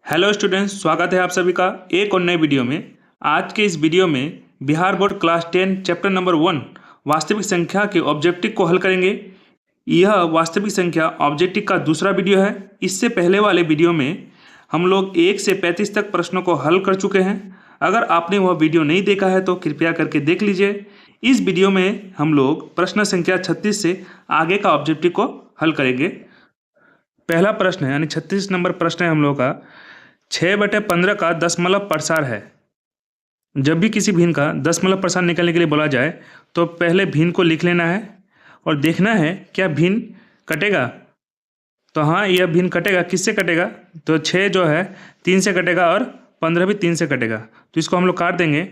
Hello students, स्वागत है आप सभी का एक और नए वीडियो में। आज के इस वीडियो में Bihar board class 10 chapter number 1 वास्तविक संख्या के ऑब्जेक्टिव को हल करेंगे। यह वास्तविक संख्या ऑब्जेक्टिव का दूसरा वीडियो है। इससे पहले वाले वीडियो में हम लोग 1 से 35 तक प्रश्नों को हल कर चुके हैं। अगर आपने वह वीडियो नहीं देखा है तो कृपया करके देख लीजिए। इस वीडियो में हम लोग प्रश्न संख्या 36 से आगे का ऑब्जेक्टिव को हल करेंगे। पहला प्रश्न है, यानी 36 नंबर प्रश्न है हम लोग का, 6/15 का दशमलव प्रसार है। जब भी किसी भिन्न का दशमलव प्रसार निकालने के लिए बोला जाए तो पहले भिन्न को लिख लेना है और देखना है क्या भिन्न कटेगा। तो हाँ, यह भिन्न कटेगा। किससे कटेगा? तो 6 जो है 3 से कटेगा और 15 भी 3 से कटेगा। तो इसको हम लोग काट देंगे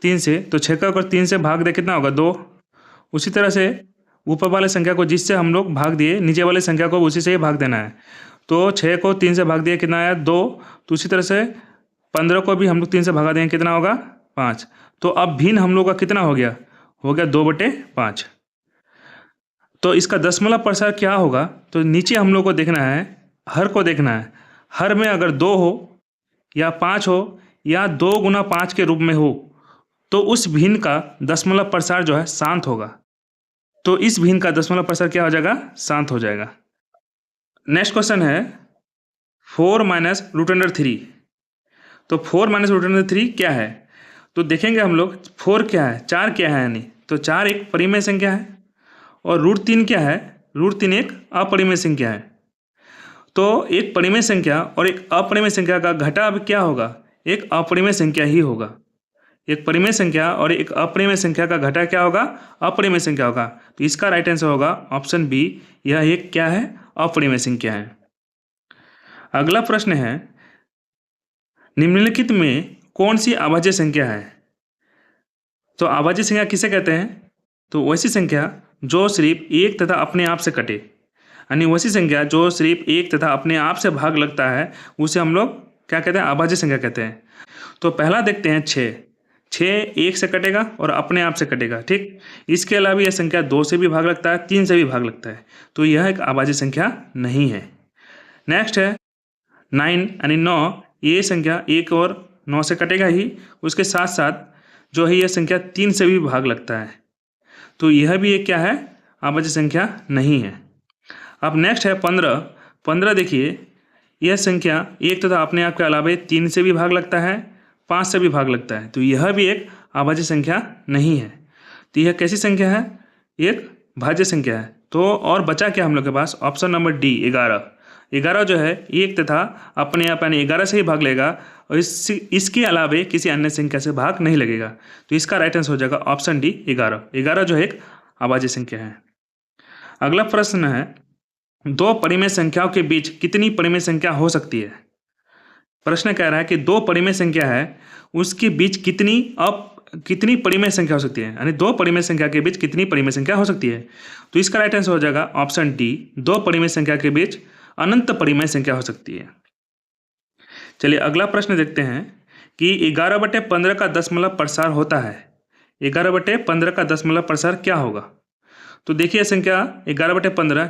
3 से। तो 6 का अगर 3 से भाग दे कितना होगा? 2। उसी तरह से ऊपर वाले संख्या को जिससे हम लोग भाग दिए, नीचे वाले संख्या को उसी से ही भाग देना है। तो 6 को 3 से भाग दिया, कितना आया? 2। तो उसी तरह से 15 को भी हम लोग 3 से भगा देंगे, कितना होगा? 5। तो अब भिन्न हम लोग का कितना हो गया? हो गया 2/5। तो इसका दशमलव प्रसार क्या होगा? तो नीचे हम लोग को देखना है, हर को देखना है। हर में अगर 2 हो या 5 हो या 2 गुना 5 के रूप में हो तो उस भिन्न का दशमलव प्रसार जो है शांत होगा। तो इस भिन्न का दशमलव प्रसार क्या हो जाएगा? शांत हो जाएगा। नेक्स्ट क्वेश्चन है 4 - √3। तो 4 - √3 क्या है? तो देखेंगे हम लोग 4 क्या है, 4 क्या है, यानी तो 4 एक परिमेय संख्या है और √3 क्या है? √3 एक अपरिमेय संख्या है। तो एक परिमेय संख्या और एक अपरिमेय संख्या का घटा अब क्या होगा? एक अपरिमेय संख्या ही होगा। एक परिमेय संख्या और एक अपरिमेय संख्या का घटा क्या होगा? अपरिमेय संख्या होगा। तो इसका राइट आंसर होगा ऑप्शन बी, यह एक क्या है? अपरिमेय संख्या है। अगला प्रश्न है, निम्नलिखित में कौन सी अभाज्य संख्या है? तो अभाज्य संख्या किसे कहते हैं? तो वैसी संख्या जो सिर्फ एक तथा अपने आप से कटे, यानी वैसी संख्या जो सिर्फ एक तथा अपने आप से भाग लगता है उसे हम लोग क्या कहते हैं? अभाज्य संख्या कहते हैं। तो पहला देखते हैं 6 एक से कटेगा और अपने आप से कटेगा, ठीक। इसके अलावा यह संख्या 2 से भी भाग लगता है, 3 से भी भाग लगता है, तो यह एक अभाज्य संख्या नहीं है। नेक्स्ट है 9 यानी 9, ये संख्या 1 और 9 से कटेगा ही, उसके साथ साथ जो है यह संख्या 3 से भी भाग लगता है, तो यह भी एक क्या है? अभाज्य संख्या नहीं है। अब नेक्स्ट है 15 देखिए, यह संख्या 1 तथा अपने आप के अलावा 3 से भी भाग लगता है, 5 से भी भाग लगता है, तो यह भी एक अभाज्य संख्या नहीं है। तो यह कैसी संख्या है? एक भाज्य संख्या है। तो और बचा क्या हम लोग के पास? ऑप्शन नंबर डी 11 जो है 1 तथा अपने आप यानी 11 से ही भाग लेगा और इसके अलावे किसी अन्य संख्या से भाग नहीं लगेगा। तो इसका राइट आंसर हो जाएगा ऑप्शन डी 11 जो है एक अभाज्य संख्या है। अगला प्रश्न है, 2 परिमेय संख्याओं के बीच कितनी परिमेय संख्या हो सकती है? प्रश्न कह रहा है कि 2 परिमेय संख्या है, उसके बीच कितनी परिमेय संख्या हो सकती है, यानी 2 परिमेय संख्या के बीच कितनी परिमेय संख्या हो सकती है? तो इसका राइट आंसर हो जाएगा ऑप्शन डी, 2 परिमेय संख्या के बीच अनंत परिमेय संख्या हो सकती है। चलिए अगला प्रश्न देखते हैं कि 11/15 का दशमलव प्रसार होता है। 11/15 का दशमलव प्रसार क्या होगा? तो देखिए संख्या 11/15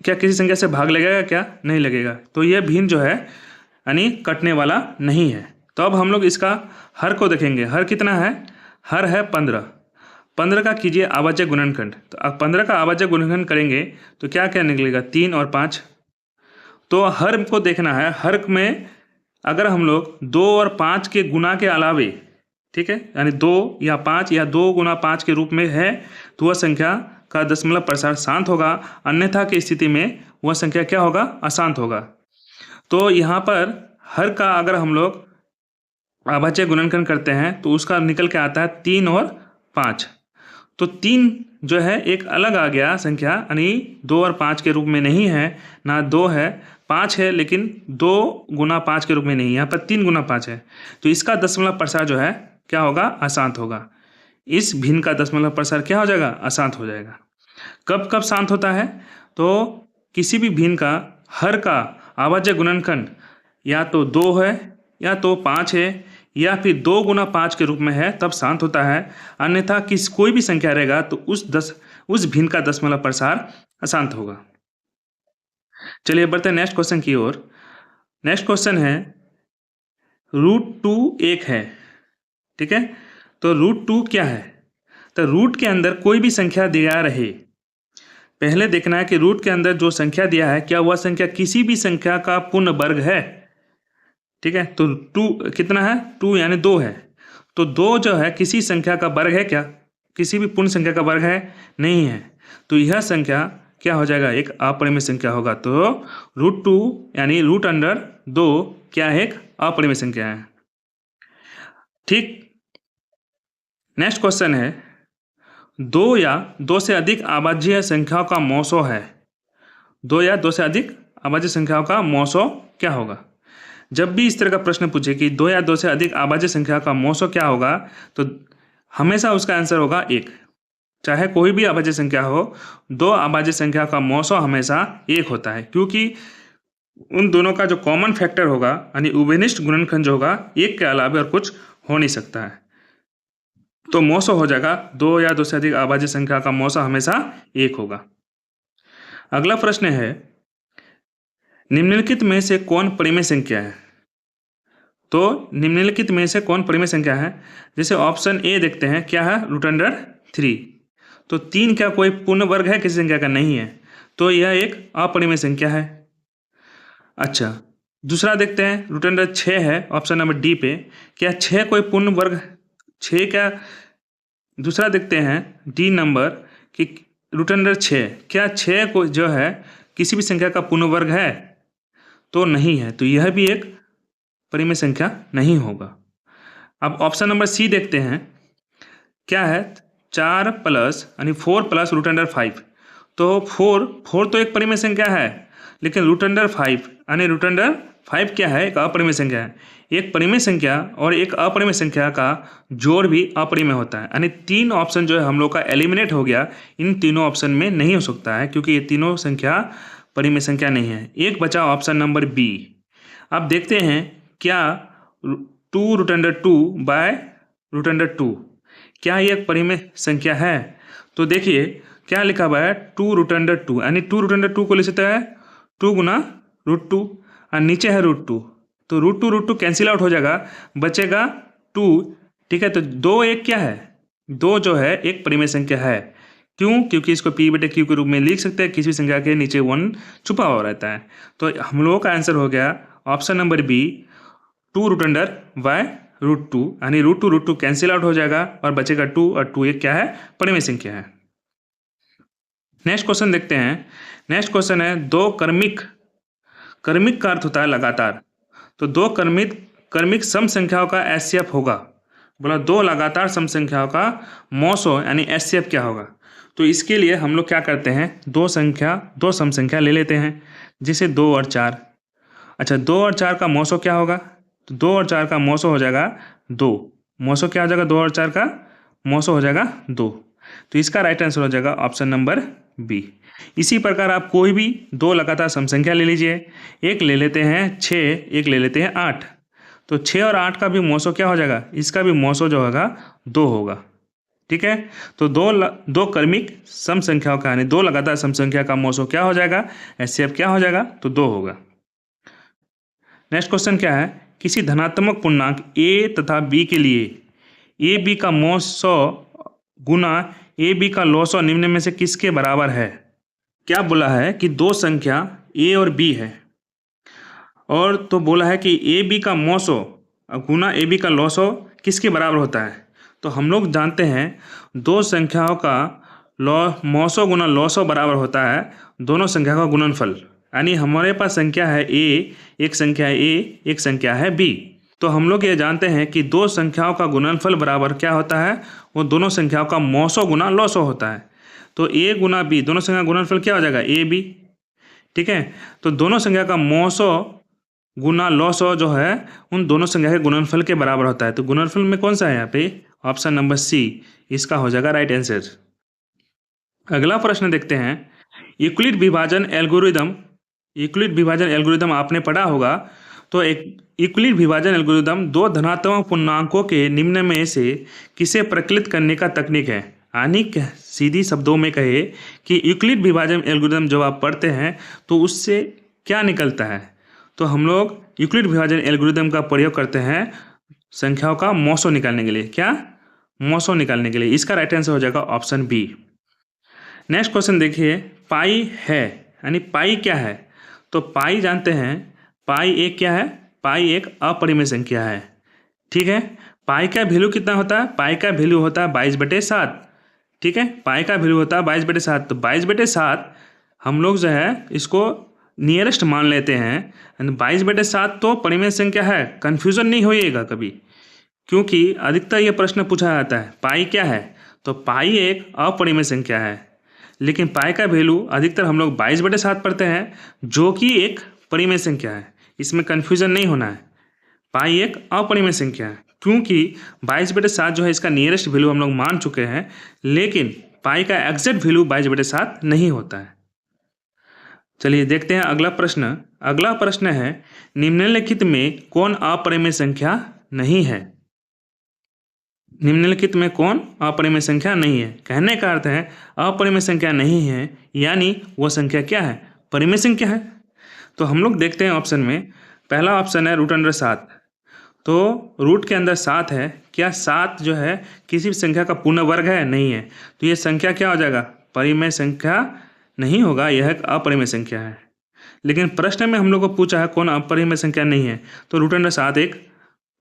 क्या किसी संख्या से भाग लगेगा? क्या नहीं लगेगा। तो यह भिन्न जो है यानी कटने वाला नहीं है। तो अब हम लोग इसका हर को देखेंगे। हर कितना है? हर है 15 का कीजिए अभाज्य गुणनखंड। तो अब 15 का अभाज्य गुणनखंड करेंगे तो क्या क्या निकलेगा? 3 और 5। तो हर को देखना है। हर में अगर हम लोग 2 और 5 के गुना के अलावे, ठीक है, यानी 2 या 5 या 2 गुना 5 के रूप में है तो वह संख्या का दशमलव प्रसार शांत होगा, अन्यथा की स्थिति में वह संख्या क्या होगा? अशांत होगा। तो यहाँ पर हर का अगर हम लोग अभाज्य गुणनखंड करते हैं तो उसका निकल के आता है 3 और 5। तो 3 जो है एक अलग आ गया संख्या, यानी 2 और 5 के रूप में नहीं है, ना 2 है, 5 है लेकिन 2 गुना 5 के रूप में नहीं, यहाँ पर 3 गुना 5 है। तो इसका दशमलव प्रसार जो है क्या होगा? अशांत होगा। इस भिन्न का दशमलव प्रसार क्या हो जाएगा? अशांत हो जाएगा। कब कब शांत होता है? तो किसी भी भिन्न का हर का अभाज्य गुणनखंड या तो 2 है या तो 5 है या फिर 2 गुना 5 के रूप में है, तब शांत होता है, अन्यथा कोई भी संख्या रहेगा तो उस भिन्न का दशमलव प्रसार अशांत होगा। चलिए बढ़ते हैं नेक्स्ट क्वेश्चन की ओर। नेक्स्ट क्वेश्चन है √2 1 है, ठीक है। तो √2 क्या है? तो रूट के अंदर कोई भी संख्या दिया रहे, पहले देखना है कि रूट के अंदर जो संख्या दिया है क्या वह संख्या किसी भी संख्या का पूर्ण वर्ग है, ठीक है। तो 2 कितना है? 2 यानी 2 है। तो 2 जो है किसी संख्या का वर्ग है क्या? किसी भी पूर्ण संख्या का वर्ग है? नहीं है। तो यह संख्या क्या हो जाएगा? एक अपरिमेय संख्या होगा। तो √2 यानी √2 क्या है? एक अपरिमेय संख्या है, ठीक। नेक्स्ट क्वेश्चन है 2 या 2 से अधिक अभाज्य संख्याओं का मौसो है। 2 या 2 से अधिक अभाज्य संख्याओं का मौसो क्या होगा? जब भी इस तरह का प्रश्न पूछे कि 2 या 2 से अधिक अभाज्य संख्या का मौसो क्या होगा, तो हमेशा उसका आंसर होगा 1। चाहे कोई भी अभाज्य संख्या हो, 2 अभाज्य संख्या का मौसो हमेशा 1 होता है, क्योंकि उन दोनों का जो कॉमन फैक्टर होगा यानी उभयनिष्ठ गुणनखंड जो होगा 1 के अलावा और कुछ हो नहीं सकता है। तो मौसो हो जाएगा 2 या 2 से अधिक अभाज्य संख्या का मौसो हमेशा 1 होगा। अगला प्रश्न है निम्नलिखित में से कौन परिमेय संख्या है? तो निम्नलिखित में से कौन परिमेय संख्या है? जैसे ऑप्शन ए देखते हैं, क्या है? √3। तो 3 क्या कोई पूर्ण वर्ग है किसी संख्या का? नहीं है। तो यह एक अपरिमेय संख्या है। अच्छा, दूसरा देखते हैं √6 है, ऑप्शन नंबर डी पे। क्या 6 कोई पूर्ण वर्ग? 6 क्या? दूसरा देखते हैं डी नंबर कि √6 क्या 6 को जो है किसी भी संख्या का पूर्ण वर्ग है? तो नहीं है। तो यह भी एक परिमेय संख्या नहीं होगा। अब ऑप्शन नंबर सी देखते हैं, क्या है? 4 प्लस यानी 4 प्लस √5। तो 4 तो एक परिमेय संख्या है, लेकिन √5 यानी √5 क्या है? एक अपरिमेय संख्या है। एक परिमेय संख्या और एक अपरिमेय संख्या का जोड़ भी अपरिमेय होता है, यानी 3 ऑप्शन जो है हम लोग का एलिमिनेट हो गया। इन तीनों ऑप्शन में नहीं हो सकता है, क्योंकि ये तीनों संख्या परिमेय संख्या नहीं है। एक बचा ऑप्शन नंबर बी। अब देखते हैं क्या 2√2 बाय √2 क्या ये एक परिमेय संख्या है? तो देखिए क्या लिखा हुआ है 2√2 यानी 2√2 को लिख सकते हैं 2 गुना √2 और नीचे है √2। तो √2 कैंसिल आउट हो जाएगा, बचेगा 2, ठीक है। तो 2 एक क्या है? 2 जो है एक परिमेय संख्या है। क्यों? क्योंकि इसको p/q के रूप में लिख सकते हैं, किसी भी संख्या के नीचे 1 छुपा हुआ रहता है। तो हम लोगों का आंसर हो गया ऑप्शन नंबर बी 2√2 यानी √2 कैंसिल आउट हो जाएगा और बचेगा 2 और 2 एक क्या है? परिमेय संख्या है। नेक्स्ट क्वेश्चन देखते हैं। नेक्स्ट क्वेश्चन है 2 क्रमिक का अर्थ होता है लगातार। तो 2 क्रमिक सम संख्याओं का एचसीएफ होगा। बोला 2 लगातार सम संख्याओं का मौसो यानी एचसीएफ क्या होगा? तो इसके लिए हम लोग क्या करते हैं, 2 सम संख्या ले लेते हैं, जैसे 2 और 4। अच्छा, 2 और 4 का मौसो क्या होगा? तो 2 और 4 का मौसो हो जाएगा 2। मौसो क्या हो जाएगा? 2 और 4 का मौसो हो जाएगा 2। तो इसका राइट आंसर हो जाएगा ऑप्शन नंबर बी। इसी प्रकार आप कोई भी 2 लगातार सम संख्या ले लीजिए। एक ले लेते हैं 6, एक ले लेते हैं 8। तो 6 और 8 का भी मौसो क्या हो जाएगा? इसका भी मौसो जो होगा 2 होगा, ठीक है। तो 2 क्रमिक सम संख्याओं का यानी 2 लगातार सम संख्या का मौसो क्या हो जाएगा? एचसीएफ क्या हो जाएगा? तो 2 होगा। नेक्स्ट क्वेश्चन क्या है? किसी धनात्मक पूर्णांक a तथा b के लिए ए बी का मौसो गुना ए बी का लौसो निम्न में से किसके बराबर है? क्या बोला है कि 2 संख्या a और b है, और तो बोला है कि ए बी का मौसो गुना ए बी का लौसो किसके बराबर होता है? तो हम लोग जानते हैं 2 संख्याओं का मौसो गुना लौसो बराबर होता है दोनों संख्या का गुणनफल। यानी हमारे पास संख्या है a, एक संख्या है a, एक संख्या है b। तो हम लोग ये जानते हैं कि 2 संख्याओं का गुणनफल बराबर क्या होता है? वो दोनों संख्याओं का मौसो गुना लौसो होता है। तो a गुना b, दोनों संख्या का गुणनफल क्या हो जाएगा? a b, ठीक है। तो दोनों संख्या का मौसो गुना लौसो जो है उन दोनों संख्या के गुणनफल के बराबर होता है। तो गुणनफल में कौन सा है यहाँ पे? ऑप्शन नंबर सी इसका हो जाएगा राइट आंसर। अगला प्रश्न देखते हैं। यूक्लिड विभाजन एल्गोरिदम आपने पढ़ा होगा। तो एक यूक्लिड विभाजन एल्गोरिदम 2 धनात्मक पूर्णांकों के निम्न में से किसे प्रकलित करने का तकनीक है। यानी सीधी शब्दों में कहे कि यूक्लिड विभाजन एल्गोरिदम जब आप पढ़ते हैं तो उससे क्या निकलता है? तो हम लोग यूक्लिड विभाजन एल्गोरिथम का प्रयोग करते हैं संख्याओं का मौसो निकालने के लिए। क्या? मौसो निकालने के लिए। इसका राइट आंसर हो जाएगा ऑप्शन बी। नेक्स्ट क्वेश्चन देखिए, पाई है यानी पाई क्या है? तो पाई जानते हैं, पाई एक क्या है? पाई एक अपरिमेय संख्या है। ठीक है, पाई का वैल्यू कितना होता है? पाई का वैल्यू होता है 22/7। ठीक है, पाई का वैल्यू होता है 22/7। तो 22/7 हम लोग जो है इसको नियरेस्ट मान लेते हैं। 22/7 तो परिमेय संख्या है, कन्फ्यूजन नहीं होइएगा कभी, क्योंकि अधिकतर ये प्रश्न पूछा जाता है पाई क्या है? तो पाई एक अपरिमेय संख्या है, लेकिन पाई का वैल्यू अधिकतर हम लोग 22/7 पढ़ते हैं, जो कि एक परिमेय संख्या है। इसमें कन्फ्यूजन नहीं होना है। पाई एक अपरिमेय संख्या है, क्योंकि 22/7 जो है इसका नियरेस्ट वैल्यू हम लोग मान चुके हैं, लेकिन पाई का एग्जैक्ट वैल्यू 22/7 नहीं होता है। चलिए देखते हैं अगला प्रश्न। अगला प्रश्न है, निम्नलिखित में कौन अपरिमेय संख्या नहीं है? निम्नलिखित में कौन अपरिमेय संख्या नहीं है? कहने का अर्थ है अपरिमेय संख्या नहीं है, यानी वो संख्या क्या है? परिमेय संख्या है। तो हम लोग देखते हैं ऑप्शन में, पहला ऑप्शन है √7। तो रूट के अंदर 7 है। क्या 7 जो है किसी भी संख्या का पूर्ण वर्ग है? नहीं है। तो ये संख्या क्या हो जाएगा? परिमेय संख्या नहीं होगा, यह एक अपरिमेय संख्या है। लेकिन प्रश्न में हम लोग को पूछा है कौन अपरिमेय संख्या नहीं है, तो √7 एक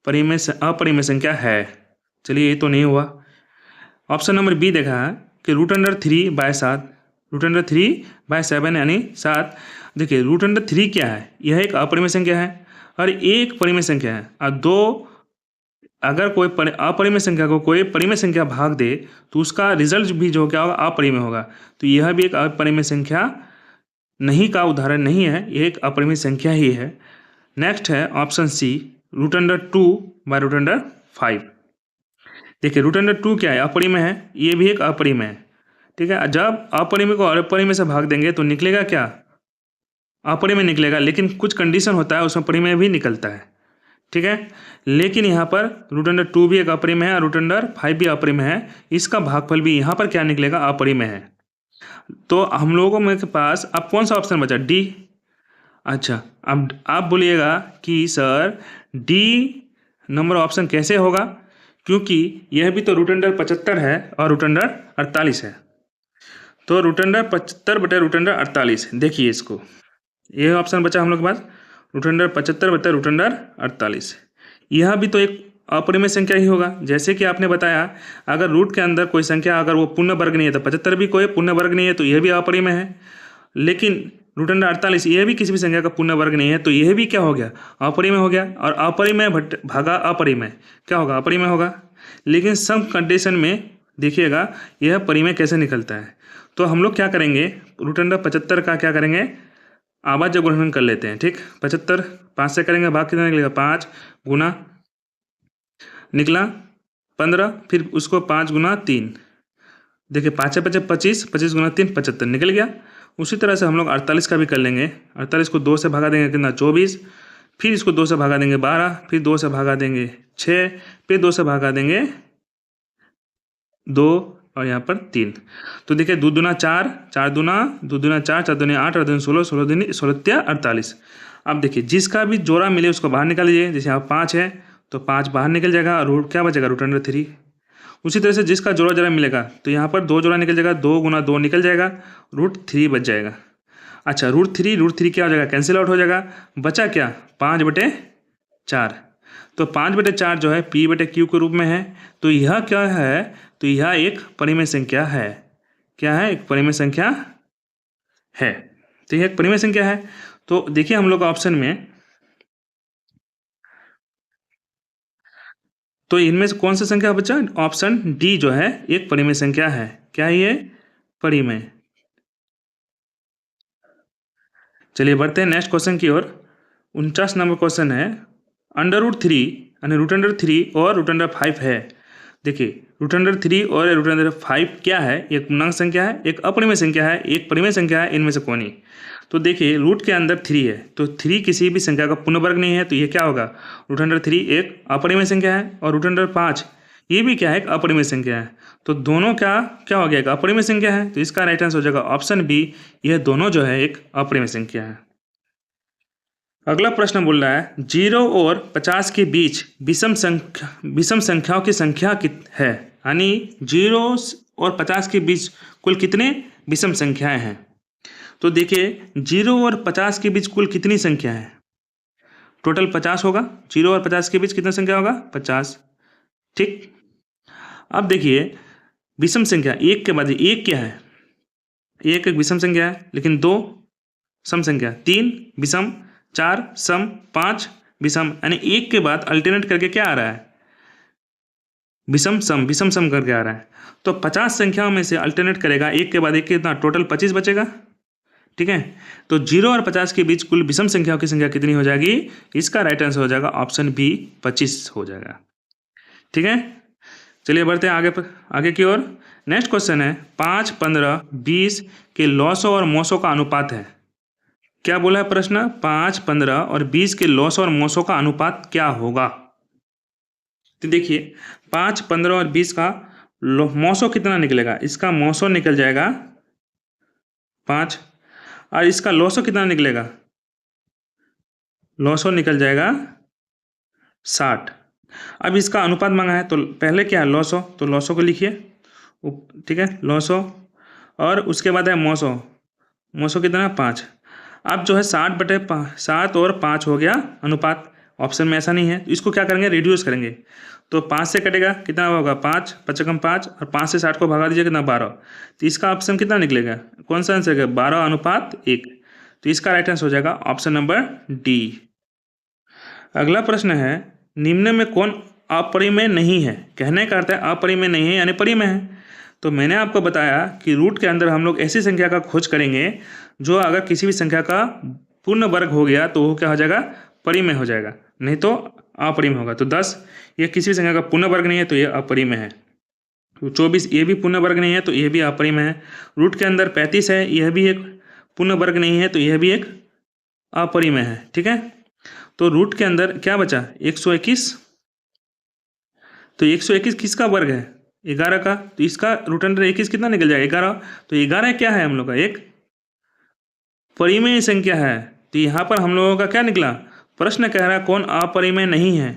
अपरिमेय संख्या है। चलिए ये तो नहीं हुआ। ऑप्शन नंबर बी देखा है कि √3/7, √3/7 यानी 7। देखिए √3 क्या है? यह एक अपरिमेय संख्या है और एक परिमेय संख्या है। और दो, अगर कोई अपरिमेय संख्या को कोई परिमेय संख्या भाग दे तो उसका रिजल्ट भी जो क्या होगा? अपरिमेय होगा। तो यह भी एक अपरिमेय संख्या नहीं का उदाहरण नहीं है, यह एक अपरिमेय संख्या ही है। नेक्स्ट है ऑप्शन सी, √2/5। देखिए √2 क्या है? अपरिमेय है, ये भी एक अपरिमेय है। ठीक है, जब अपरिमेय को अपरिमेय से भाग देंगे तो निकलेगा क्या? अपरिमेय निकलेगा, लेकिन कुछ कंडीशन होता है उसमें परिमेय भी निकलता है। ठीक है, लेकिन यहाँ पर √2 भी एक अपरिमेय है और √5 भी अपरिमेय है। इसका भागफल भी यहाँ पर क्या निकलेगा? अपरिमेय है। तो हम लोगों में के पास अब कौन सा ऑप्शन बचा? डी। अच्छा, अब आप बोलिएगा कि सर डी नंबर ऑप्शन कैसे होगा, क्योंकि यह भी तो √75 है और √48 है। तो √75/√48। देखिए इसको, यह ऑप्शन बचा हम लोग के पास √75/√48। यह भी तो एक अपरिमेय संख्या ही होगा। जैसे कि आपने बताया, अगर रूट के अंदर कोई संख्या अगर वो पूर्ण वर्ग नहीं है तो 75 भी कोई पूर्ण वर्ग नहीं है, तो यह भी अपरिमेय है। लेकिन √48 यह भी किसी भी संख्या का पूर्ण वर्ग नहीं है, तो यह भी क्या हो गया? अपरिमेय हो गया। और अपरिमेय भागा अपरिमेय क्या होगा? अपरिमेय होगा। लेकिन सम कंडीशन में देखिएगा यह परिमेय कैसे निकलता है। तो हम लोग क्या करेंगे, √75 का क्या करेंगे? आवाज़ ग्रहण कर लेते हैं। ठीक, 75 5 से करेंगे, भाग कितना निकलेगा? 5 गुना निकला 15, फिर उसको 5 गुना 3। देखिए 5 से 5 25, 25 गुना 3 75 निकल गया। उसी तरह से हम लोग 48 का भी कर लेंगे। 48 को 2 से भागा देंगे कितना? 24। फिर इसको 2 से भागा देंगे 12, फिर 2 से भागा देंगे 6, फिर 2 से भागा देंगे 2 और यहाँ पर 3। तो देखिए 2 दूना 4, 4 दूना 4, 4 दूनी 8, 8 दूनी 16, 16 दूनी 16 48। अब देखिए जिसका भी जोड़ा मिले उसको बाहर निकाल लीजिए। जैसे यहाँ 5 है तो 5 बाहर निकल जाएगा और क्या बचेगा? √3। उसी तरह से जिसका जोड़ा जरा मिलेगा तो यहाँ पर 2 जोड़ा निकल जाएगा, 2 गुना 2 निकल जाएगा, √3 बच जाएगा। अच्छा √3 क्या हो जाएगा? कैंसिल आउट हो जाएगा। बचा क्या? 5/4। तो 5/4 जो है P/Q के रूप में है। तो यह क्या है? तो यह एक परिमेय संख्या है। क्या है? एक परिमेय संख्या है। तो यह एक परिमेय संख्या है। तो देखिए हम लोग ऑप्शन में, तो इनमें से कौन सा संख्या बचा? ऑप्शन डी जो है एक परिमेय संख्या है। क्या है ये? परिमेय। चलिए बढ़ते हैं नेक्स्ट क्वेश्चन की ओर। 49 नंबर क्वेश्चन है, √3 यानी √3 और √5 है। देखिए √3 और √5 क्या है? एक पूर्णांक संख्या है, एक अपरिमेय संख्या है, एक परिमेय संख्या है, इनमें से कौन ही? तो देखिए रूट के अंदर 3 है, तो 3 किसी भी संख्या का पूर्ण वर्ग नहीं है, तो ये क्या होगा? √3 एक अपरिमेय संख्या है और √5 ये भी क्या है? एक अपरिमेय संख्या है। तो दोनों क्या हो गया? एक अपरिमेय संख्या है। तो इसका राइट आंसर हो जाएगा ऑप्शन बी, यह दोनों जो है एक अपरिमेय संख्या है। अगला प्रश्न बोल रहा है 0 और 50 के बीच विषम संख्याओं की संख्या है, यानी 0 और 50 के बीच कुल कितने विषम संख्याएं हैं। तो देखिए 0 और 50 के बीच कुल कितनी संख्या है, टोटल 50 होगा। 0 और 50 के बीच कितना संख्या होगा, 50। ठीक, अब देखिए विषम संख्या एक के बाद एक क्या है, एक विषम संख्या है, लेकिन दो सम संख्या, 3 विषम, 4 सम, 5 विषम, यानी एक के बाद अल्टरनेट करके क्या आ रहा है, विषम सम करके आ रहा है। तो 50 संख्याओं में से अल्टरनेट करेगा एक के बाद एक, कितना टोटल 25 बचेगा। ठीक है, तो 0 और 50 के बीच कुल विषम संख्याओं की संख्या कितनी हो जाएगी, इसका राइट आंसर हो जाएगा ऑप्शन बी 25 हो जाएगा। ठीक है, चलिए बढ़ते हैं आगे की ओर। नेक्स्ट क्वेश्चन है 5, 15, 20 के लॉसों और मोसों का अनुपात है। क्या बोला है प्रश्न, 5, 15 और 20 के लॉसों और मोसों का अनुपात क्या होगा। तो देखिए 5, 15 और 20 का मोसो कितना निकलेगा, इसका मोसो निकल जाएगा 5, और इसका लॉसो कितना निकलेगा, लॉसो निकल जाएगा 60। अब इसका अनुपात मांगा है, तो पहले क्या है लॉसो, तो लॉसो को लिखिए। ठीक है, लॉसो, और उसके बाद है मोसो, मोसो कितना है 5। अब जो है 60/7 और 5 हो गया अनुपात, ऑप्शन में ऐसा नहीं है, तो इसको क्या करेंगे, रिड्यूस करेंगे। तो 5 से कटेगा कितना होगा, 5, 5 कम 5, और 5 से 60 को भगा दीजिए कितना 12। तो इसका ऑप्शन कितना निकलेगा, कौन सा आंसर है, 12:1। तो इसका राइट आंसर हो जाएगा ऑप्शन नंबर डी। अगला प्रश्न है निम्न में कौन अपरिमेय नहीं है। कहने का अर्थ है अपरिमेय नहीं है यानी परिमेय है। तो मैंने आपको बताया कि रूट के अंदर हम लोग ऐसी संख्या का खोज करेंगे जो अगर किसी भी संख्या का पूर्ण वर्ग हो गया तो वो क्या हो जाएगा, परिमेय हो जाएगा, नहीं तो अपरिमेय होगा। तो 10 ये किसी भी संख्या का पूर्ण वर्ग नहीं है तो ये अपरिमेय है। तो 24 ये भी पूर्ण वर्ग नहीं है तो ये भी अपरिमेय है। रूट के अंदर 35 है, यह भी एक पूर्ण वर्ग नहीं है तो यह भी एक अपरिमेय है। ठीक है, तो रूट के अंदर क्या बचा, 121। तो 121 किसका वर्ग है, 11 का, तो इसका रूट अंडर 21 कितना निकल जाएगा, 11। तो 11 क्या है हम लोग का, एक परिमेय संख्या है। तो यहाँ पर हम लोगों का क्या निकला, प्रश्न कह रहा है कौन अपरिमेय नहीं है,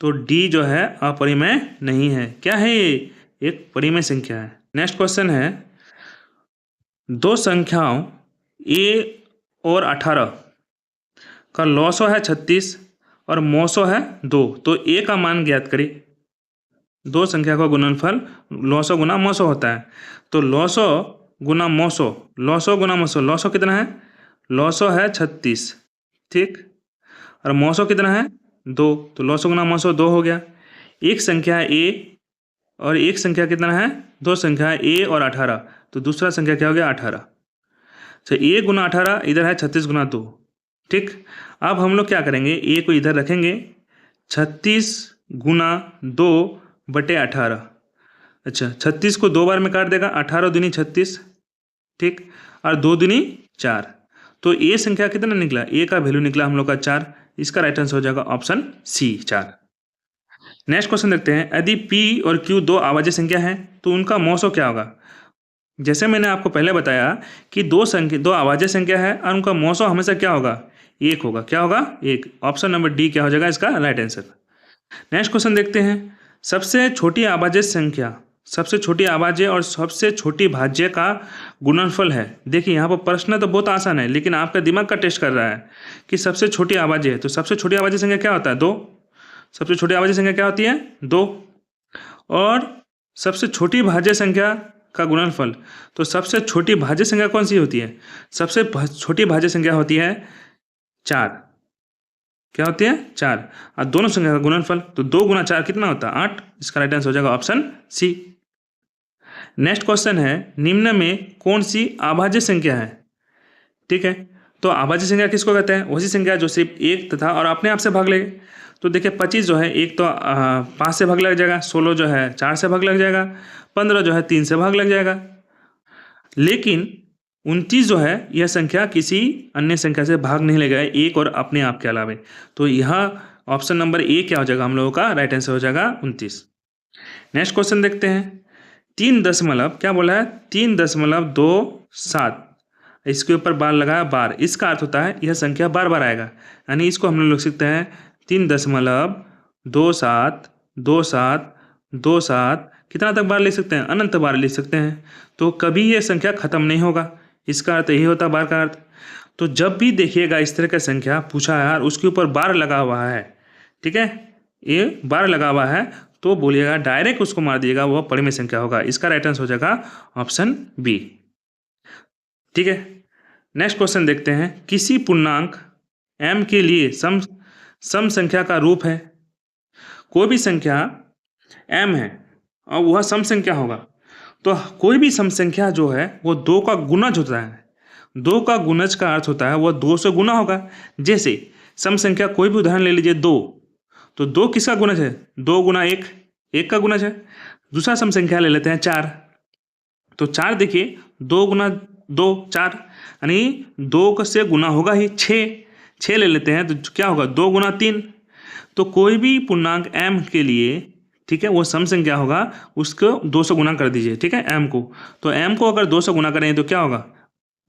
तो डी जो है अपरिमेय नहीं है। क्या है ये, एक परिमेय संख्या है। नेक्स्ट क्वेश्चन है दो संख्याओं a और 18 का लॉसो है 36 और मोसो है 2, तो a का मान ज्ञात करिए। दो संख्या का गुणनफल लॉसो गुना मोसो होता है, तो लॉसो गुना मोसो, लॉसो गुना मोसो, लॉसो कितना है, लॉसो है 36, ठीक, और मोसो कितना है 2, तो लॉसो गुना मोसो 2 हो गया। एक संख्या है a और एक संख्या कितना है, दो संख्या है a और 18, तो दूसरा संख्या क्या हो गया 18। तो a गुना 18 इधर है 36 गुना 2, ठीक। अब हम लोग क्या करेंगे, a को इधर रखेंगे, 36 गुना 2/18। अच्छा, 36 को 2 बार में काट देगा, 18 दूनी 36, ठीक, और 2 दूनी 4, तो a संख्या कितना निकला, a का वैल्यू निकला हम लोग का 4। इसका राइट आंसर हो जाएगा ऑप्शन सी 4। नेक्स्ट क्वेश्चन देखते हैं, यदि p और q दो आवाज़ें संख्या हैं तो उनका मोसो क्या होगा। जैसे मैंने आपको पहले बताया कि दो आवाज़ें संख्या है और उनका मोसो हमेशा क्या होगा, एक होगा। क्या होगा, एक। ऑप्शन नंबर डी क्या हो जाएगा इसका राइट आंसर। नेक्स्ट क्वेश्चन देखते हैं, सबसे छोटी आवाज़ें संख्या, सबसे छोटी आवाज़ें और सबसे छोटी भाज्य का गुणनफल है। देखिए यहाँ पर प्रश्न तो बहुत आसान है, लेकिन आपका दिमाग का टेस्ट कर रहा है कि सबसे छोटी आवाज़ें है, तो सबसे छोटी आवाज़ें संख्या क्या होता है, 2। सबसे छोटी आवाज़ें संख्या क्या होती है, 2। और सबसे छोटी भाज्य संख्या का गुणनफल, तो सबसे छोटी भाज्य संख्या कौन सी होती है, सबसे छोटी भाज्य संख्या होती है 4। क्या होती है, 4। और दोनों संख्या का गुणनफल, तो 2 गुना 4 कितना होता है, 8। इसका राइट आंसर हो जाएगा ऑप्शन सी। नेक्स्ट क्वेश्चन है, निम्न में कौन सी अभाज्य संख्या है। ठीक है, तो अभाज्य संख्या किसको कहते हैं, वैसी संख्या जो सिर्फ एक तथा और अपने आप से भाग ले। तो देखिए 25 जो है एक तो 5 से भाग लग जाएगा, 16 जो है 4 से भाग लग जाएगा, 15 जो है 3 से भाग लग जाएगा, लेकिन 29 जो है यह संख्या किसी अन्य संख्या से भाग नहीं लगेगा, एक और अपने आप के अलावे। तो यह ऑप्शन नंबर ए क्या हो जाएगा, हम लोगों का राइट आंसर हो जाएगा 29। नेक्स्ट क्वेश्चन देखते हैं, 3 दशमलव क्या बोला है, 3.27 इसके ऊपर बार लगाया बार, इसका अर्थ होता है यह संख्या बार बार आएगा। यानी इसको हम लोग लिख सकते हैं 3.272727 कितना तक बार लिख सकते हैं, अनंत बार लिख सकते हैं। तो कभी यह संख्या खत्म नहीं होगा, इसका अर्थ यही होता है बार का अर्थ। तो जब भी देखिएगा इस तरह का संख्या पूछा है और उसके ऊपर बार लगा हुआ है, ठीक है, ये बार लगा हुआ है, तो बोलिएगा डायरेक्ट उसको मार दिएगा, वह परिमेय संख्या होगा। इसका राइट आंसर हो जाएगा ऑप्शन बी। ठीक है, नेक्स्ट क्वेश्चन देखते हैं। किसी पूर्णांक m के लिए सम संख्या का रूप है। कोई भी संख्या m है और वह सम संख्या होगा, तो कोई भी सम संख्या जो है वो 2 का गुणज होता है। 2 का गुणज का अर्थ होता है वह 2 से गुना होगा। जैसे सम संख्या कोई भी उदाहरण ले लीजिए 2, तो 2 किसका गुणज है, 2 गुना 1, 1 का गुणज है। दूसरा सम संख्या ले लेते हैं 4, तो 4 देखिए 2 गुना 2 4, यानी 2 से गुना होगा ही 6 ले लेते हैं, तो क्या होगा 2 गुना 3। तो कोई भी पूर्णांक m के लिए, ठीक है, वो सम संख्या होगा, उसको 2 से गुना कर दीजिए, ठीक है, m को। तो m को अगर 2 से गुना करेंगे तो क्या होगा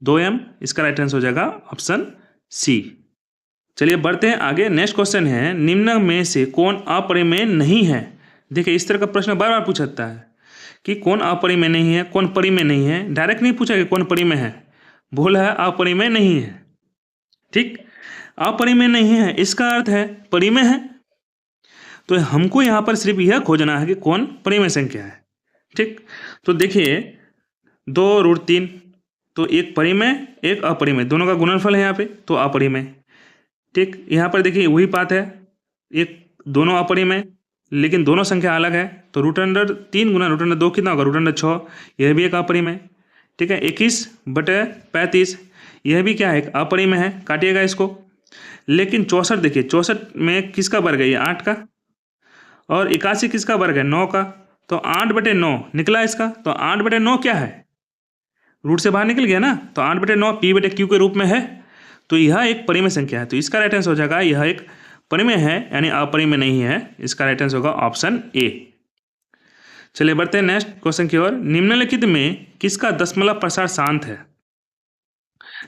2m। इसका राइट आंसर हो जाएगा ऑप्शन सी। चलिए बढ़ते हैं आगे। नेक्स्ट क्वेश्चन है, निम्न में से कौन अपरिमेय नहीं है। देखिए इस तरह का प्रश्न बार बार पूछता है कि कौन अपरिमेय नहीं है, कौन परिमेय नहीं है। डायरेक्ट नहीं पूछा कि कौन परिमेय है, बोला है अपरिमेय नहीं है। ठीक, अपरिमेय नहीं है इसका अर्थ है परिमेय है। तो हमको यहाँ पर सिर्फ यह खोजना है कि कौन परिमेय संख्या है। ठीक, तो देखिए 2√3, तो एक परिमेय एक अपरिमेय, दोनों का गुणनफल है यहाँ पे, तो अपरिमेय। ठीक, यहाँ पर देखिए वही बात है, एक दोनों अपरिमेय लेकिन दोनों संख्या अलग है, तो √3 गुना √2 कितना होगा √6, यह भी एक अपरिमेय। ठीक है, 21/35 यह भी क्या है, एक अपरिमेय है, काटिएगा इसको। लेकिन 64 देखिए, 64 में किसका वर्ग है, ये 8 का, और 81 किसका वर्ग है, 9 का, तो 8/9 निकला इसका। तो 8/9 क्या है, रूट से बाहर निकल गया ना, तो 8/9 p/q के रूप में है, तो यह एक परिमेय संख्या है। तो इसका राइट आंसर हो जाएगा यह एक परिमेय है, यानी अपरिमेय नहीं है। इसका राइट आंसर होगा ऑप्शन ए। चलिए बढ़ते हैं नेक्स्ट क्वेश्चन की ओर। निम्नलिखित में किसका दशमलव प्रसार शांत है।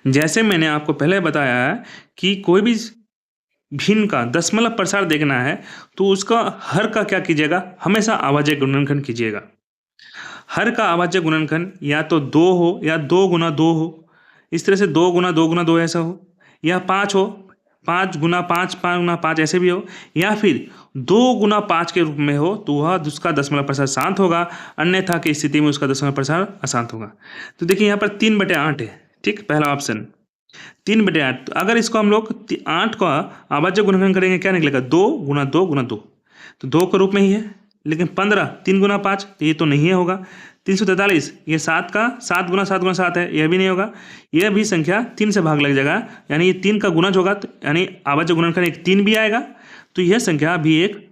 जैसे मैंने आपको पहले बताया है कि कोई भी भिन्न का दशमलव प्रसार देखना है तो उसका हर का क्या कीजिएगा, हमेशा अभाज्य गुणनखंड कीजिएगा। हर का अभाज्य गुणनखंड या तो 2 हो या 2 गुना 2 हो, इस तरह से 2 गुना 2 गुना 2 ऐसा हो, या 5 हो, 5 गुना 5 5 गुना 5 ऐसे भी हो, या फिर 2 गुना 5 के रूप में हो, तो वह उसका दशमलव प्रसार शांत होगा, अन्यथा की स्थिति में उसका दशमलव प्रसार अशांत होगा। तो देखिए यहाँ पर 3/8 है, ठीक, पहला ऑप्शन 3/8। तो अगर इसको हम लोग 8 का अभाज्य गुणनखंड करेंगे क्या निकलेगा, 2 गुना 2 गुना 2, तो 2 के रूप में ही है। लेकिन 15 3 गुना 5, तो ये तो नहीं होगा। 343 ये 7 का 7 गुना 7 गुना 7 है, यह भी नहीं होगा। यह भी संख्या 3 से भाग लग जाएगा, यानी ये 3 का गुणज होगा, तो यानी अभाज्य गुणनखंड एक 3 भी आएगा। तो यह संख्या भी एक,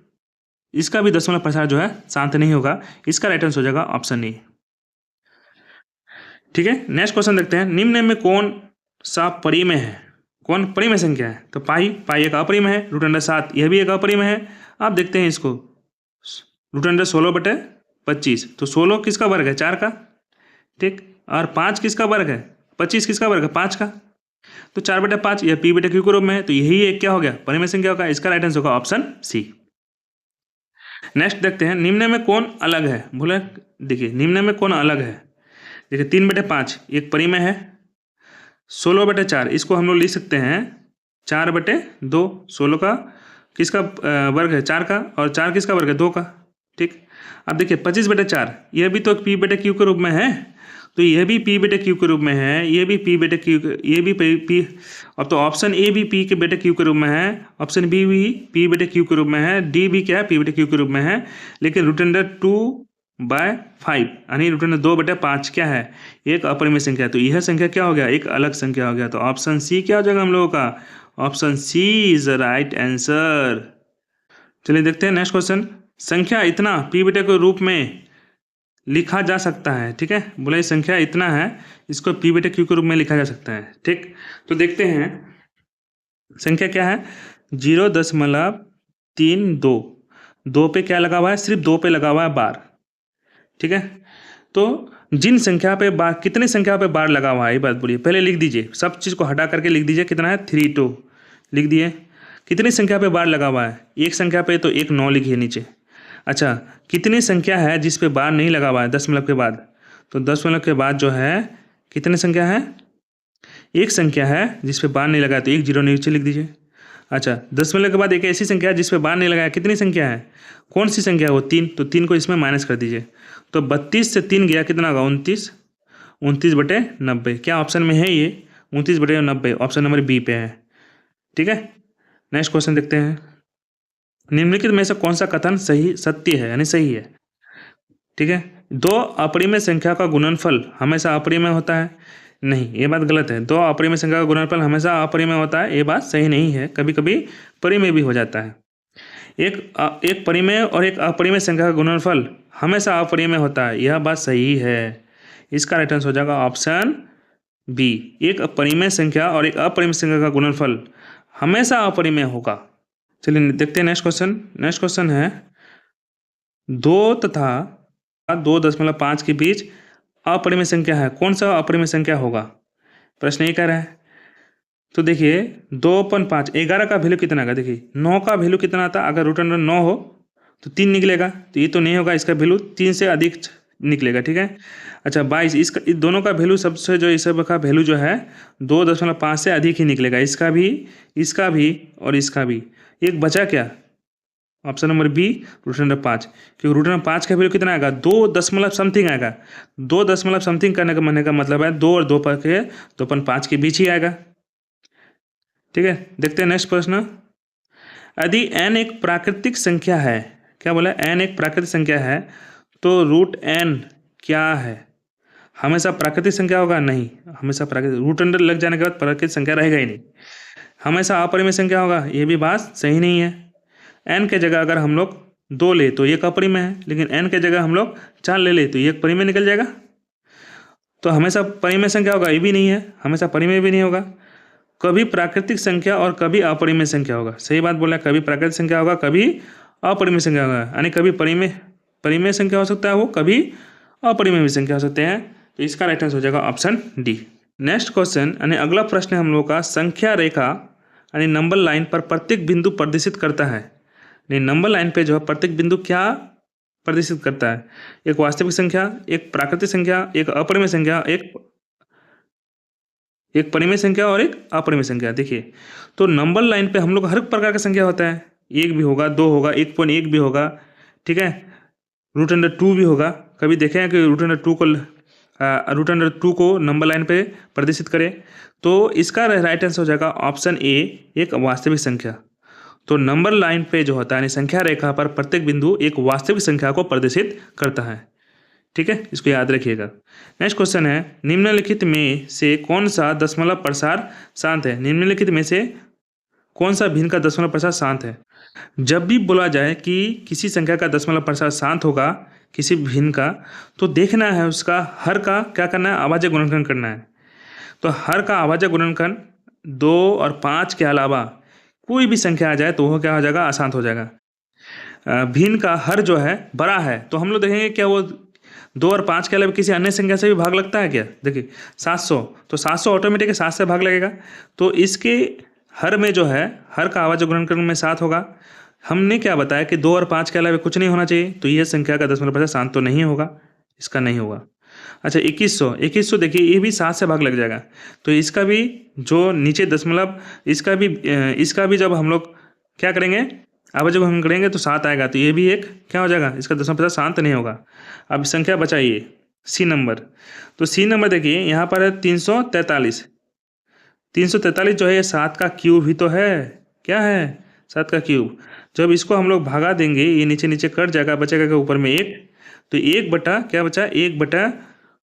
इसका भी दशमलव प्रसार जो है शांत नहीं होगा। इसका राइट आंसर हो जाएगा ऑप्शन ए। ठीक है, नेक्स्ट क्वेश्चन देखते हैं। निम्न में कौन सा परिमेय है, कौन परिमेय संख्या है। तो पाई एक अपरिमेय है, √7 यह भी एक अपरिमेय है। आप देखते हैं इसको, √16/25, तो 16 किसका वर्ग है, 4 का, ठीक, और 5 किसका वर्ग है, 25 किसका वर्ग है, 5 का, तो 4/5 यह p/q के रूप में है। तो यही एक क्या हो गया, परिमेय संख्या होगा। इसका राइट आंसर होगा ऑप्शन सी। नेक्स्ट देखते हैं, निम्न में कौन अलग है। बोले देखिए निम्न में कौन अलग है, देखिए 3/5 एक परिमेय है, 16/4 इसको हम लोग लिख सकते हैं 4/2, 16 का किसका वर्ग है, 4 का, और 4 किसका वर्ग है, 2 का, ठीक। अब देखिए 25/4 यह भी तो p/q के रूप में है, तो यह भी p/q के रूप में है, यह भी p/q, ये भी p। अब तो ऑप्शन ए भी p/q के रूप में है, ऑप्शन बी भी p/q के रूप में है, डी भी क्या है, p/q के रूप में है। लेकिन √2/5 यानी √2/5 क्या है, एक अपरिमेय संख्या। तो यह संख्या क्या हो गया, एक अलग संख्या हो गया। तो ऑप्शन सी क्या हो जाएगा हम लोगों का, option C is the right answer. चलिए देखते हैं नेक्स्ट क्वेश्चन। संख्या इतना p/q के रूप में लिखा जा सकता है, ठीक है, बोला ये संख्या इतना है, इसको p/q के रूप में लिखा जा सकता है, ठीक। तो देखते हैं संख्या क्या है, 0.32, 2 पे क्या लगा हुआ है, सिर्फ 2 पे लगा हुआ है बार, ठीक है। तो जिन संख्या पे बार, कितनी संख्या पे बार लगा हुआ है ये बात बोलिए, पहले लिख दीजिए, सब चीज़ को हटा करके लिख दीजिए कितना है 32 लिख दिए। कितनी संख्या पे बार लगा हुआ है, एक संख्या पे तो एक 9 लिखिए नीचे। अच्छा, कितनी संख्या है जिस पे बार नहीं लगा हुआ है दशमलव के बाद, तो दशमलव के बाद जो है कितनी संख्या है, एक संख्या है जिस पे बार नहीं लगा है, तो एक जीरो नीचे लिख दीजिए। अच्छा, दशमलव के बाद एक ऐसी संख्या है जिस पे बार नहीं लगाया, कितनी संख्या है, कौन सी संख्या है वो 3, तो 3 को इसमें माइनस कर दीजिए। तो 32 से 3 गया कितना होगा 29, 29/90। क्या ऑप्शन में है ये 29/90, ऑप्शन नंबर बी पे है। ठीक है, नेक्स्ट क्वेश्चन देखते हैं। निम्नलिखित में से कौन सा कथन सही सत्य है यानी सही है। ठीक है, दो अपरिमेय संख्या का गुणनफल हमेशा अपरिमेय होता है, नहीं ये बात गलत है। दो अपरिमेय संख्या का गुणनफल हमेशा अपरिमेय होता है, ये बात सही नहीं है, कभी कभी परिमेय भी हो जाता है। एक परिमेय और एक अपरिमेय संख्या का गुणनफल हमेशा अपरिमेय होता है, यह बात सही है। इसका राइट आंसर हो जाएगा ऑप्शन बी, एक परिमेय संख्या और एक अपरिमेय संख्या का गुणनफल हमेशा अपरिमेय होगा। चलिए देखते हैं नेक्स्ट क्वेश्चन। नेक्स्ट क्वेश्चन है 2 तथा 2.5 के बीच अपरिमेय संख्या है, कौन सा अपरिमेय संख्या होगा, प्रश्न ये कह रहा है। तो देखिए 2/5, 11 का वैल्यू कितना आएगा, देखिए 9 का वैल्यू कितना आता, अगर रूट अंडर 9 हो तो 3 निकलेगा, तो ये तो नहीं होगा, इसका वैल्यू 3 से अधिक निकलेगा। ठीक है, अच्छा 22, इसका इस दोनों का वैल्यू सबसे जो इस सब का वैल्यू जो है 2.5 से अधिक ही निकलेगा, इसका भी और इसका भी। एक बचा क्या, option number B root under 5, क्योंकि रूट अंडर 5 का वैल्यू कितना आएगा 2 दशमलव समथिंग आएगा। 2 दशमलव समथिंग करने का महीने का मतलब है 2 और 2 पर के 2.5 के बीच ही आएगा। ठीक है, देखते हैं नेक्स्ट प्रश्न। यदि n एक प्राकृतिक संख्या है, क्या बोला, n एक प्राकृतिक संख्या है, तो रूट n क्या है, हमेशा प्राकृतिक संख्या होगा, नहीं हमेशा प्राकृतिक, रूट अंडर लग जाने के बाद प्राकृतिक संख्या रहेगा ही नहीं, हमेशा अपरिमेय संख्या होगा, ये भी बात सही नहीं है। n के जगह अगर हम लोग 2 ले तो एक अपरिमेय है, लेकिन n के जगह हम लोग 4 ले ले तो ये परिमेय निकल जाएगा, तो हमेशा परिमेय संख्या होगा, ये भी नहीं है, हमेशा परिमेय भी नहीं होगा। कभी प्राकृतिक संख्या और कभी अपरिमेय संख्या होगा, सही बात बोला, कभी प्राकृतिक संख्या होगा कभी अपरिमेय संख्या होगा, यानी कभी परिमेय संख्या हो सकता है वो, कभी अपरिमेय भी संख्या हो सकते हैं, तो इसका राइट आंसर हो जाएगा ऑप्शन डी। नेक्स्ट क्वेश्चन यानी अगला प्रश्न है हम लोग का, संख्या रेखा यानी नंबर लाइन पर प्रत्येक बिंदु प्रदर्शित करता है, नहीं नंबर लाइन पे जो है प्रत्येक बिंदु क्या प्रदर्शित करता है, एक वास्तविक संख्या, एक प्राकृतिक संख्या, एक अपरिमेय संख्या, एक परिमेय संख्या और एक अपरिमेय संख्या। देखिए तो नंबर लाइन पे हम लोग हर प्रकार का संख्या होता है, 1 भी होगा, 2 होगा, 1.1 भी होगा, ठीक है, रूट अंडर 2 भी होगा। कभी देखे हैं कि रूट अंडर 2 को नंबर लाइन पे प्रदर्शित करें, तो इसका राइट आंसर हो जाएगा ऑप्शन ए, एक वास्तविक संख्या। तो नंबर लाइन पे जो होता है यानी संख्या रेखा पर प्रत्येक बिंदु एक वास्तविक संख्या को प्रदर्शित करता है। ठीक है, इसको याद रखिएगा। नेक्स्ट क्वेश्चन है, निम्नलिखित में से कौन सा दशमलव प्रसार शांत है, निम्नलिखित में से कौन सा भिन्न का दशमलव प्रसार शांत है। जब भी बोला जाए कि किसी संख्या का दशमलव प्रसार शांत होगा किसी भिन्न का, तो देखना है उसका हर का क्या करना है, अभाज्य गुणनखंड करना है। तो हर का अभाज्य गुणनखंड 2 और 5 के अलावा कोई भी संख्या आ जाए तो वह क्या हो जाएगा, अशांत हो जाएगा। भिन्न का हर जो है बड़ा है, तो हम लोग देखेंगे क्या वो 2 और 5 के अलावा किसी अन्य संख्या से भी भाग लगता है क्या, देखिए 700, तो 700 ऑटोमेटिक 7 से भाग लगेगा, तो इसके हर में जो है हर का अभाज्य गुणनखंड में 7 होगा। हमने क्या बताया कि 2 और 5 के अलावा कुछ नहीं होना चाहिए, तो यह संख्या का दशमलव प्रसार शांत तो नहीं होगा, इसका नहीं होगा। अच्छा 2100 देखिए ये भी 7 से भाग लग जाएगा, तो इसका भी जो नीचे दशमलव इसका भी जब हम लोग क्या करेंगे अभाज्य गुणनखंड करेंगे तो 7 आएगा, तो ये भी एक क्या हो जाएगा, इसका दशमलव प्रसार शांत नहीं होगा। अब संख्या बचाइए सी नंबर, तो सी नंबर देखिए यहाँ पर है 343। 343 जो है ये 7 का क्यूब ही तो है, क्या है 7 का क्यूब। जब इसको हम लोग भागा देंगे ये नीचे नीचे कट जाएगा, बचेगा के ऊपर में 1, तो 1 बटा क्या बचा, 1 बटा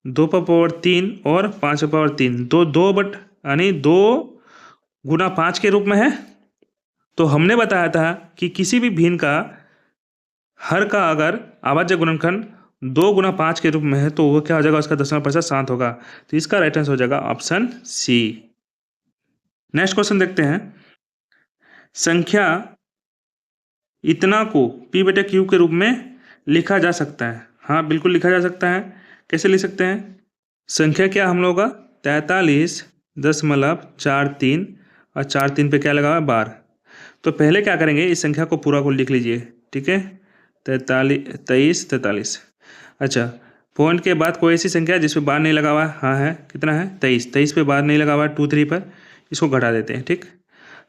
2 पर पावर 3 और 5 पर पावर 3, 2 बट यानी 2 गुना 5 के रूप में है। तो हमने बताया था कि किसी भी भिन्न का हर का अगर अभाज्य गुणनखंड 2 गुना 5 के रूप में है तो वो क्या हो जाएगा, उसका दशमलव प्रसार शांत होगा, तो इसका राइट आंसर हो जाएगा ऑप्शन सी। नेक्स्ट क्वेश्चन देखते हैं, संख्या इतना को p/q के रूप में लिखा जा सकता है, हाँ बिल्कुल लिखा जा सकता है। कैसे लिख सकते हैं? संख्या क्या हम लोग का 43.43 और 4 3 पे क्या लगा हुआ है बार। तो पहले क्या करेंगे, इस संख्या को पूरा को लिख लीजिए, ठीक है, 43 अच्छा, पॉइंट के बाद कोई ऐसी संख्या है जिस पे बार नहीं लगा हुआ है? हाँ है, कितना है 23 पे बार नहीं लगा हुआ है 2 3 पर, इसको घटा देते हैं, ठीक।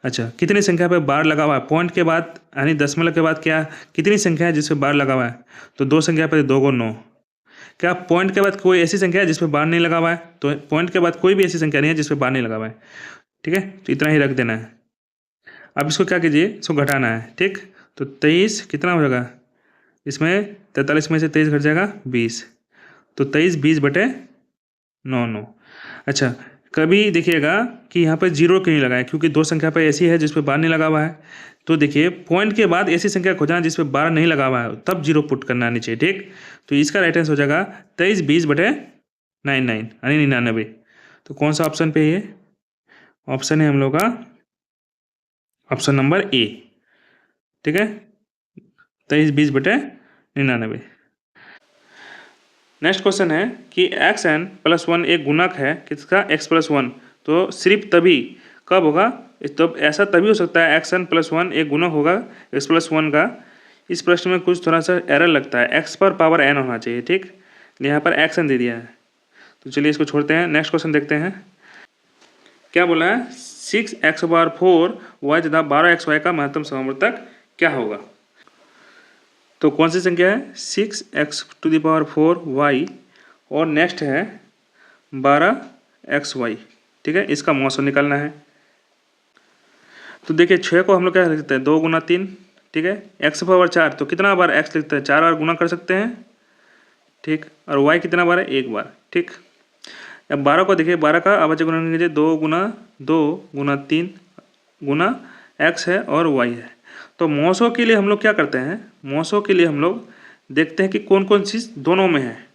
अच्छा, कितनी संख्या पे बार लगा हुआ है पॉइंट के बाद यानी दशमलव के बाद, क्या कितनी संख्या है जिस पे बार लगा हुआ है? तो दो संख्या पर 2 को 9। क्या पॉइंट के बाद कोई ऐसी संख्या है जिस पे बार नहीं लगा हुआ है? तो पॉइंट के बाद कोई भी ऐसी संख्या नहीं है जिस पे बार नहीं लगा हुआ है, ठीक है, तो इतना ही रख देना है। अब इसको क्या कीजिए, इसको घटाना है, ठीक। तो 23 कितना हो जाएगा, इसमें 43 में से 23 घट जाएगा 20, तो 23 20/9। अच्छा, कभी देखिएगा कि यहाँ पर जीरो क्यों नहीं लगा है, क्योंकि दो संख्या पर ऐसी है जिस पे बार नहीं लगा हुआ है। तो देखिए पॉइंट के बाद ऐसी संख्या खोजना जिस पे बार नहीं लगा हुआ है, तब जीरो पुट करना नीचे, ठीक। तो इसका राइट आंसर हो जाएगा 23 20/99 यानी 99। तो कौन सा ऑप्शन पे है? ऑप्शन है हम लोग का ऑप्शन नंबर ए, ठीक है, 23 20/99। नेक्स्ट क्वेश्चन है कि xn+1 एक गुणक है किसका, x+1, तो सिर्फ तभी कब होगा, तो ऐसा तभी हो सकता है xn+1 एक गुणक होगा x+1 का। इस प्रश्न में कुछ थोड़ा सा एरर लगता है, x पर पावर n होना चाहिए, ठीक, यहाँ पर xn दे दिया है। तो चलिए इसको छोड़ते हैं, नेक्स्ट क्वेश्चन देखते हैं। क्या बोला है, 6x⁴y तथा 12xy का महत्तम समवर्तक क्या होगा? तो कौन सी संख्या है, 6x⁴y और नेक्स्ट है 12xy, ठीक है, इसका मौसम निकालना है। तो देखिए 6 को हम लोग क्या लिखते हैं, 2 × 3, ठीक है, x⁴ तो कितना बार x लिखते हैं, 4 बार गुना कर सकते हैं, ठीक, और y कितना बार है, 1 बार, ठीक। अब 12 को देखिए, 12 का अभाज्य गुणन कीजिए, 2 × 2 × 3 गुना x है और y है। तो मौसों के लिए हम लोग क्या करते हैं, मौसों के लिए हम लोग देखते हैं कि कौन कौन चीज़ दोनों में है।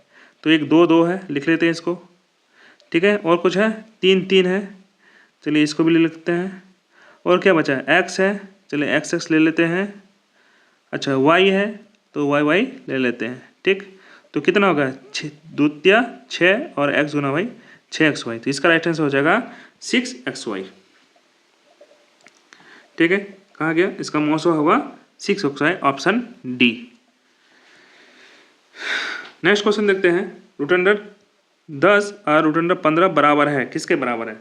तो एक 2 2 है, लिख लेते हैं इसको, ठीक है, और कुछ है 3 3 है, चलिए इसको भी ले लेते हैं, और क्या बचा है, x है, चलिए x ले लेते हैं। अच्छा, y है तो y ले लेते हैं, ठीक। तो कितना होगा, 6 और x गुना y 6xy, तो इसका राइट आंसर हो जाएगा 6xy, ठीक है। कहाँ गया, इसका मौसम होगा 6xy, option D. Next question देखते हैं, √10 और √15 बराबर है, किसके बराबर है,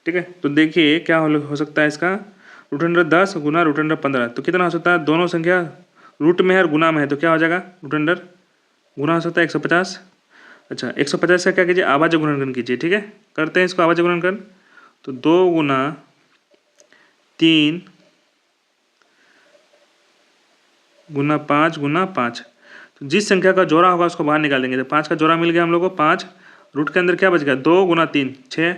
ठीक है। तो देखिए क्या हो सकता है इसका, √10 गुना √15, तो कितना हो सकता है, दोनों संख्या रूट में है और गुना में है, तो क्या हो जाएगा, √10 गुना हो सकता है 150। अच्छा, 150 का क्या कीजिए, अभाज्य गुणनखंड कीजिए, ठीक है, करते हैं इसको अभाज्य गुणनखंड। तो 2 × 3 × 5 × 5, तो जिस संख्या का जोड़ा होगा उसको बाहर निकाल देंगे। तो 5 का जोड़ा मिल गया हम लोग को 5, रूट के अंदर क्या बच गया, 2 × 3 6,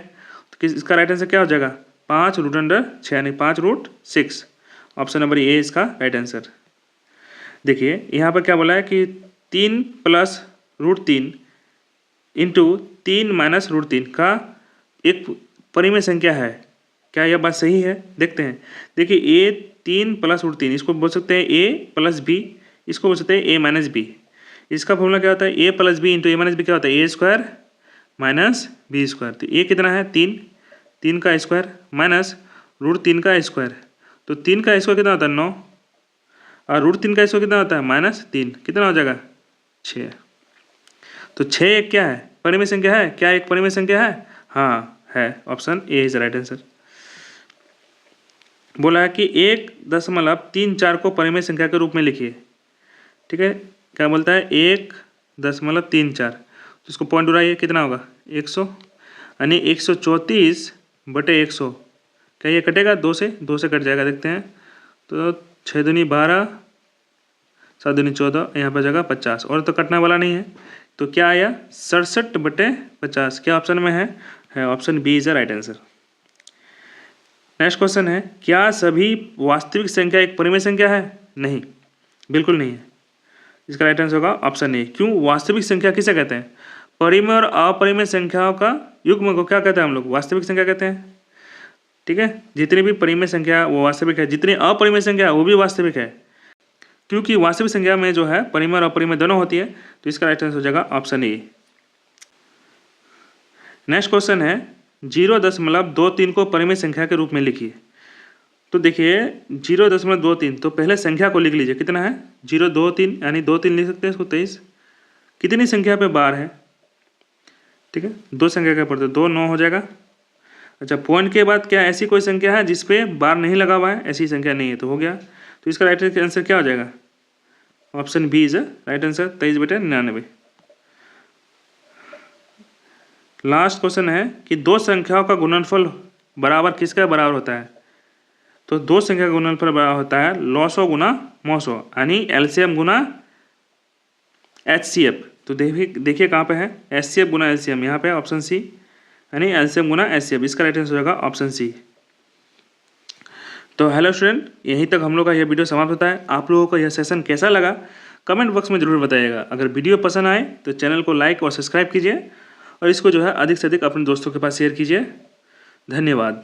तो इसका राइट आंसर क्या हो जाएगा, 5 √6 यानी 5√6, ऑप्शन नंबर ए इसका राइट आंसर। देखिए यहाँ पर क्या बोला है कि 3 + √3 इंटू 3 - √3 का एक परिमेय संख्या है, क्या यह बात सही है? देखते हैं। देखिए a 3 + √3, इसको बोल सकते हैं a + b, इसको बोल सकते हैं a - b। इसका फॉर्मूला क्या होता है, a + b into a - b क्या होता है, a² - b²। तो a कितना है, 3 का स्क्वायर माइनस √3 का स्क्वायर, तो 3 का स्क्वायर कितना होता है, 9, और √3 का स्क्वायर कितना होता है, -3, कितना हो जाएगा, 6। तो 6 एक क्या है, परिमेय संख्या है, क्या एक परिमेय संख्या है, हाँ है, option A is right answer. बोला है कि 1.34 को परिमेय संख्या के रूप में लिखिए, ठीक है, क्या बोलता है 1.34, तो इसको पॉइंट उड़ाइए, कितना होगा 100, यानी 134/100, क्या ये कटेगा, 2 से कट जाएगा, देखते हैं। तो 6 दूनी 12, 7 दूनी 14, यहाँ पर जगह 50, और तो कटने वाला नहीं है, तो क्या आया 67/50, क्या ऑप्शन में है option B is the right answer. Next question है, क्या सभी वास्तविक संख्या एक परिमेय संख्या है? नहीं, बिल्कुल नहीं है, इसका राइट आंसर होगा ऑप्शन ए। क्यों, वास्तविक संख्या किसे कहते हैं, परिमेय और अपरिमेय संख्याओं का युग्म को क्या कहते हैं हम लोग, वास्तविक संख्या कहते हैं, ठीक है। जितनी भी परिमेय संख्या वो वास्तविक है, जितनी अपरिमेय संख्या है वो भी वास्तविक है, क्योंकि वास्तविक संख्या में जो है परिमेय और अपरिमेय दोनों होती है, तो इसका राइट आंसर हो जाएगा ऑप्शन ए। नेक्स्ट क्वेश्चन है 0.23 को परिमेय संख्या के रूप में लिखिए। तो देखिए 0.23, तो पहले संख्या को लिख लीजिए, कितना है 023, यानी 2 3 लिख सकते हैं इसको 23। कितनी संख्या पे बार है, ठीक है, 2 संख्या का पड़ता है, 2 9 हो जाएगा। अच्छा, पॉइंट के बाद क्या ऐसी कोई संख्या है जिसपे बार नहीं लगा हुआ है, ऐसी संख्या नहीं है, तो हो गया। तो इसका राइट आंसर क्या हो जाएगा, option B is right answer, 23/99। Last question है कि दो संख्याओं का गुणनफल बराबर किसका बराबर होता है। तो दो संख्या का गुणनफल बराबर होता है लॉसो गुना मोसो, यानी एलसीएम गुना एचसीएफ। तो देखिए कहाँ पे है, एचसीएफ गुना एलसीएम, यहाँ पे ऑप्शन सी, यानी एलसीएम गुना एचसीएफ। इसका राइट आंसर होगा ऑप्शन सी। तो हेलो स्टूडेंट, यहीं तक हम लोग का यह वीडियो समाप्त होता है। आप लोगों को यह सेशन कैसा लगा कमेंट बॉक्स में ज़रूर बताइएगा। अगर वीडियो पसंद आए तो चैनल को लाइक और सब्सक्राइब कीजिए और इसको जो है अधिक से अधिक अपने दोस्तों के पास शेयर कीजिए। धन्यवाद।